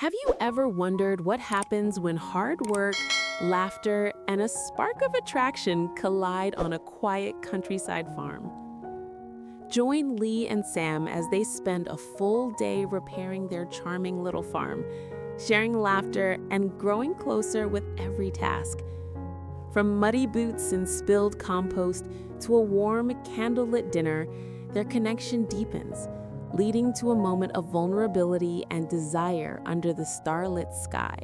Have you ever wondered what happens when hard work, laughter, and a spark of attraction collide on a quiet countryside farm? Join Lee and Sam as they spend a full day repairing their charming little farm, sharing laughter and growing closer with every task. From muddy boots and spilled compost to a warm, candlelit dinner, their connection deepens, leading to a moment of vulnerability and desire under the starlit sky.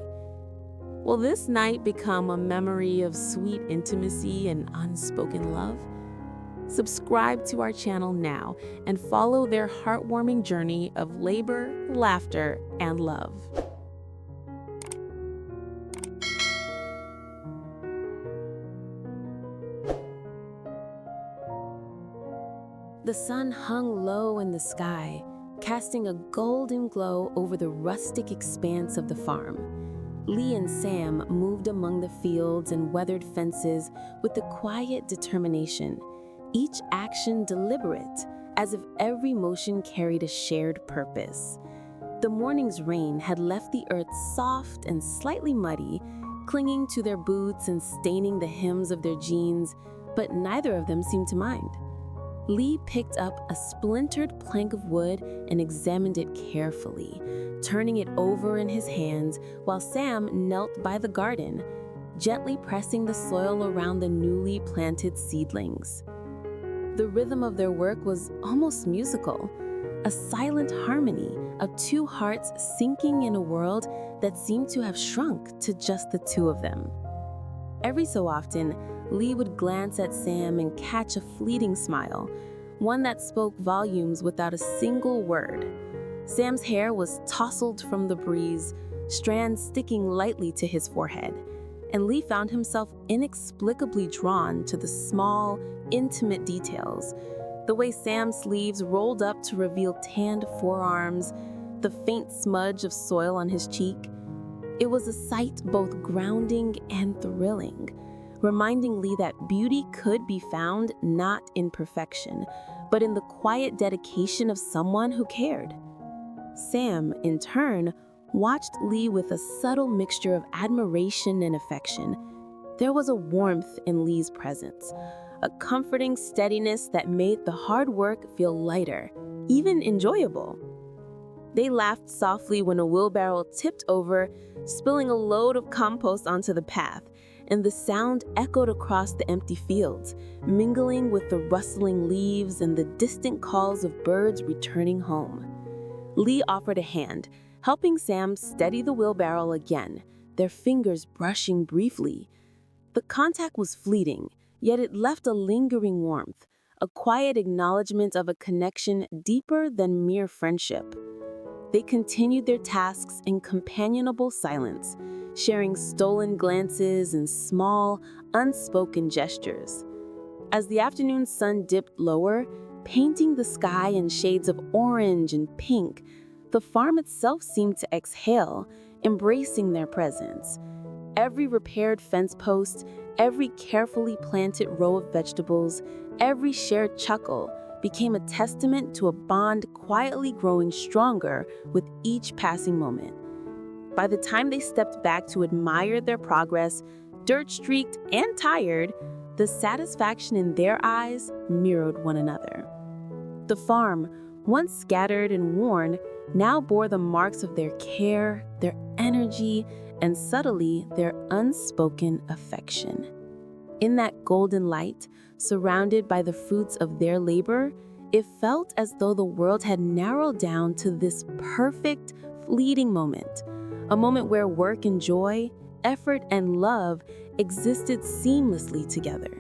Will this night become a memory of sweet intimacy and unspoken love? Subscribe to our channel now and follow their heartwarming journey of labor, laughter, and love. The sun hung low in the sky, casting a golden glow over the rustic expanse of the farm. Lee and Sam moved among the fields and weathered fences with a quiet determination, each action deliberate, as if every motion carried a shared purpose. The morning's rain had left the earth soft and slightly muddy, clinging to their boots and staining the hems of their jeans, but neither of them seemed to mind. Lee picked up a splintered plank of wood and examined it carefully, turning it over in his hands while Sam knelt by the garden, gently pressing the soil around the newly planted seedlings. The rhythm of their work was almost musical, a silent harmony of two hearts syncing in a world that seemed to have shrunk to just the two of them. Every so often, Lee would glance at Sam and catch a fleeting smile, one that spoke volumes without a single word. Sam's hair was tousled from the breeze, strands sticking lightly to his forehead, and Lee found himself inexplicably drawn to the small, intimate details, the way Sam's sleeves rolled up to reveal tanned forearms, the faint smudge of soil on his cheek. It was a sight both grounding and thrilling, reminding Lee that beauty could be found not in perfection, but in the quiet dedication of someone who cared. Sam, in turn, watched Lee with a subtle mixture of admiration and affection. There was a warmth in Lee's presence, a comforting steadiness that made the hard work feel lighter, even enjoyable. They laughed softly when a wheelbarrow tipped over, spilling a load of compost onto the path, and the sound echoed across the empty fields, mingling with the rustling leaves and the distant calls of birds returning home. Lee offered a hand, helping Sam steady the wheelbarrow again, their fingers brushing briefly. The contact was fleeting, yet it left a lingering warmth, a quiet acknowledgement of a connection deeper than mere friendship. They continued their tasks in companionable silence, sharing stolen glances and small, unspoken gestures. As the afternoon sun dipped lower, painting the sky in shades of orange and pink, the farm itself seemed to exhale, embracing their presence. Every repaired fence post, every carefully planted row of vegetables, every shared chuckle became a testament to a bond quietly growing stronger with each passing moment. By the time they stepped back to admire their progress, dirt-streaked and tired, the satisfaction in their eyes mirrored one another. The farm, once scattered and worn, now bore the marks of their care, their energy, and subtly their unspoken affection. In that golden light, surrounded by the fruits of their labor, it felt as though the world had narrowed down to this perfect, fleeting moment, a moment where work and joy, effort and love existed seamlessly together.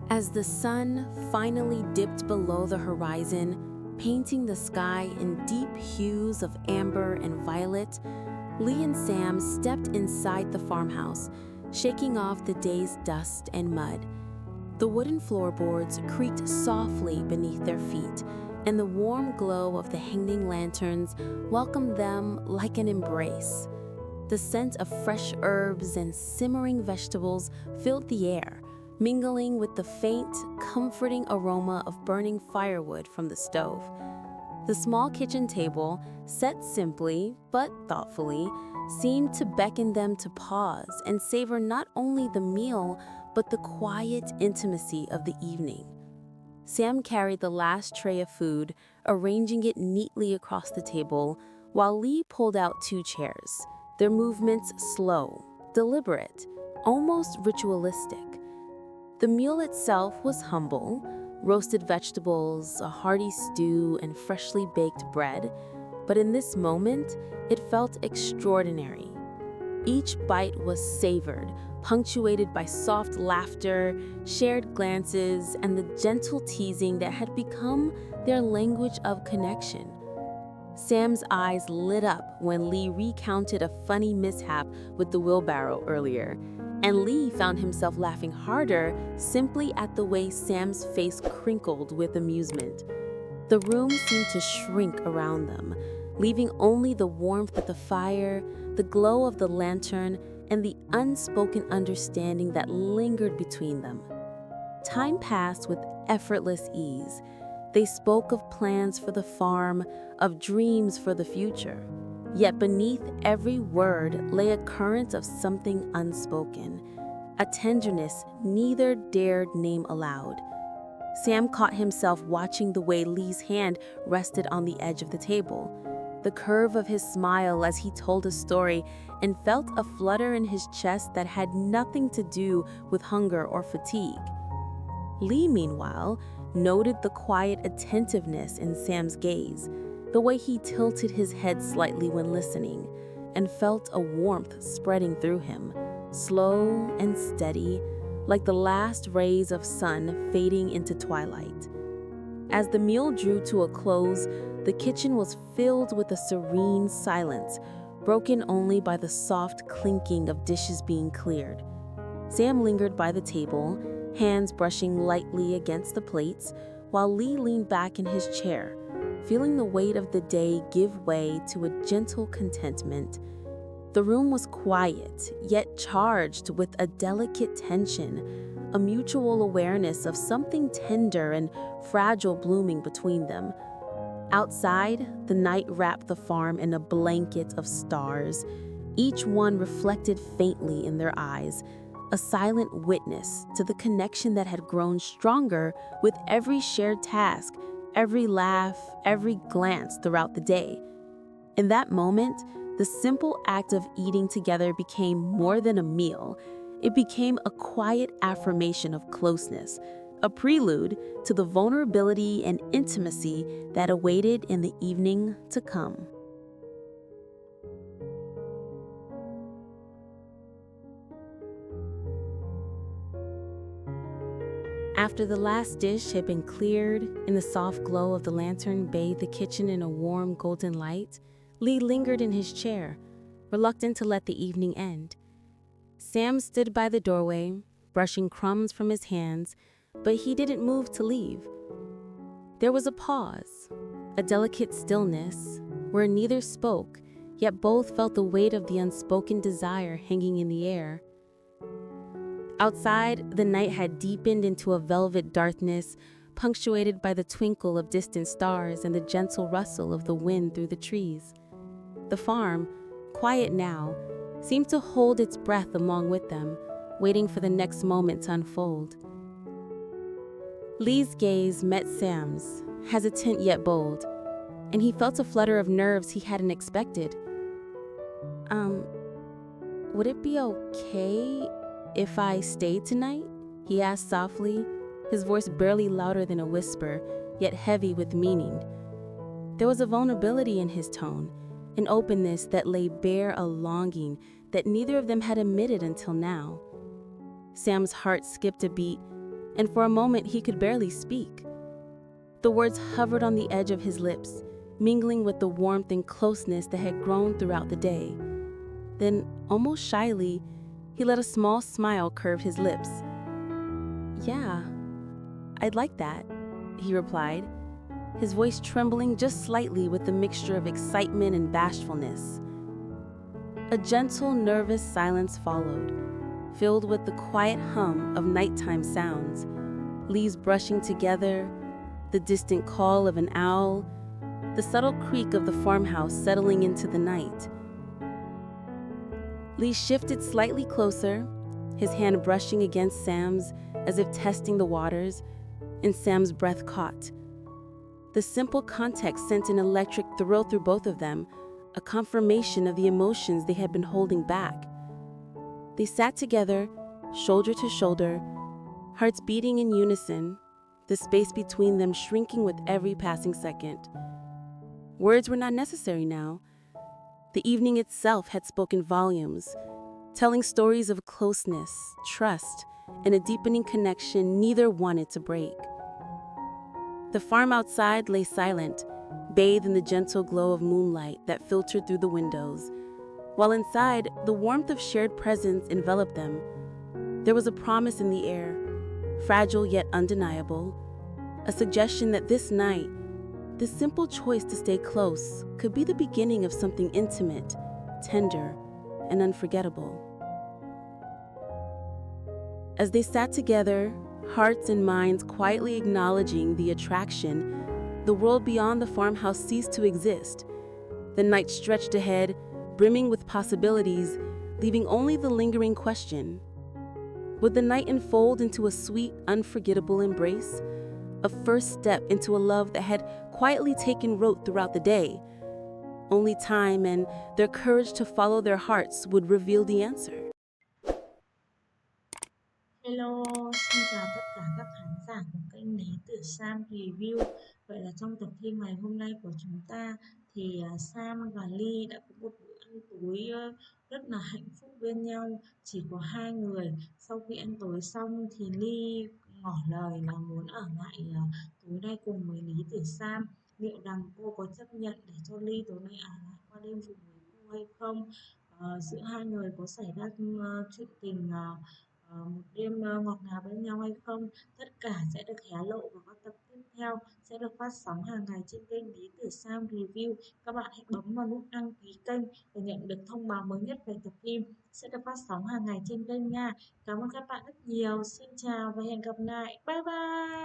As the sun finally dipped below the horizon, painting the sky in deep hues of amber and violet, Lee and Sam stepped inside the farmhouse, shaking off the day's dust and mud. The wooden floorboards creaked softly beneath their feet, and the warm glow of the hanging lanterns welcomed them like an embrace. The scent of fresh herbs and simmering vegetables filled the air, mingling with the faint, comforting aroma of burning firewood from the stove. The small kitchen table, set simply but thoughtfully, seemed to beckon them to pause and savor not only the meal but the quiet intimacy of the evening. Sam carried the last tray of food, arranging it neatly across the table, while Lee pulled out 2 chairs, their movements slow, deliberate, almost ritualistic. The meal itself was humble: roasted vegetables, a hearty stew, and freshly baked bread, but in this moment, it felt extraordinary. Each bite was savored, punctuated by soft laughter, shared glances, and the gentle teasing that had become their language of connection. Sam's eyes lit up when Lee recounted a funny mishap with the wheelbarrow earlier, and Lee found himself laughing harder simply at the way Sam's face crinkled with amusement. The room seemed to shrink around them, leaving only the warmth of the fire, the glow of the lantern, and the unspoken understanding that lingered between them. Time passed with effortless ease. They spoke of plans for the farm, of dreams for the future. Yet beneath every word lay a current of something unspoken, a tenderness neither dared name aloud. Sam caught himself watching the way Lee's hand rested on the edge of the table, the curve of his smile as he told a story, and felt a flutter in his chest that had nothing to do with hunger or fatigue. Lee, meanwhile, noted the quiet attentiveness in Sam's gaze, the way he tilted his head slightly when listening, and felt a warmth spreading through him, slow and steady, like the last rays of sun fading into twilight. As the meal drew to a close, the kitchen was filled with a serene silence, broken only by the soft clinking of dishes being cleared. Sam lingered by the table, hands brushing lightly against the plates, while Lee leaned back in his chair, feeling the weight of the day give way to a gentle contentment. The room was quiet, yet charged with a delicate tension, a mutual awareness of something tender and fragile blooming between them. Outside, the night wrapped the farm in a blanket of stars, each one reflected faintly in their eyes, a silent witness to the connection that had grown stronger with every shared task, every laugh, every glance throughout the day. In that moment, the simple act of eating together became more than a meal. It became a quiet affirmation of closeness, a prelude to the vulnerability and intimacy that awaited in the evening to come. After the last dish had been cleared and the soft glow of the lantern bathed the kitchen in a warm golden light, Lee lingered in his chair, reluctant to let the evening end. Sam stood by the doorway, brushing crumbs from his hands, but he didn't move to leave. There was a pause, a delicate stillness, where neither spoke, yet both felt the weight of the unspoken desire hanging in the air. Outside, the night had deepened into a velvet darkness, punctuated by the twinkle of distant stars and the gentle rustle of the wind through the trees. The farm, quiet now, seemed to hold its breath along with them, waiting for the next moment to unfold. Lee's gaze met Sam's, hesitant yet bold, and he felt a flutter of nerves he hadn't expected. Would it be okay if I stayed tonight?" he asked softly, his voice barely louder than a whisper, yet heavy with meaning. There was a vulnerability in his tone, an openness that lay bare a longing that neither of them had admitted until now. Sam's heart skipped a beat, and for a moment he could barely speak. The words hovered on the edge of his lips, mingling with the warmth and closeness that had grown throughout the day. Then, almost shyly, he let a small smile curve his lips. "Yeah, I'd like that," he replied, his voice trembling just slightly with a mixture of excitement and bashfulness. A gentle, nervous silence followed, filled with the quiet hum of nighttime sounds, leaves brushing together, the distant call of an owl, the subtle creak of the farmhouse settling into the night. Lee shifted slightly closer, his hand brushing against Sam's as if testing the waters, and Sam's breath caught. The simple context sent an electric thrill through both of them, a confirmation of the emotions they had been holding back. They sat together, shoulder to shoulder, hearts beating in unison, the space between them shrinking with every passing second. Words were not necessary now. The evening itself had spoken volumes, telling stories of closeness, trust, and a deepening connection neither wanted to break. The farm outside lay silent, bathed in the gentle glow of moonlight that filtered through the windows, while inside, the warmth of shared presence enveloped them. There was a promise in the air, fragile yet undeniable, a suggestion that this night, this simple choice to stay close, could be the beginning of something intimate, tender, and unforgettable. As they sat together, hearts and minds quietly acknowledging the attraction, the world beyond the farmhouse ceased to exist. The night stretched ahead, brimming with possibilities, leaving only the lingering question. Would the night unfold into a sweet, unforgettable embrace? A first step into a love that had quietly taken root throughout the day. Only time and their courage to follow their hearts would reveal the answer. Hello, xin chào tất cả các khán giả của kênh Lý Tử Sam Review. Vậy là trong tập phim ngày hôm nay của chúng ta thì Sam và Lee đã có một bữa ăn tối rất là hạnh phúc bên nhau, chỉ có hai người. Sau khi ăn tối xong thì Lee ngỏ lời là muốn ở lại tối nay cùng với Lý Tử Sam. Liệu rằng cô có chấp nhận để cho Lee tối nay ở lại qua đêm cùng với cô hay không? Giữa hai người có xảy ra chuyện tình một đêm ngọt ngào bên nhau hay không, tất cả sẽ được hé lộ vào các tập tiếp theo sẽ được phát sóng hàng ngày trên kênh Lý Tử Sam Review. Các bạn hãy bấm vào nút đăng ký kênh để nhận được thông báo mới nhất về tập phim sẽ được phát sóng hàng ngày trên kênh nha. Cảm ơn các bạn rất nhiều, xin chào và hẹn gặp lại, bye bye.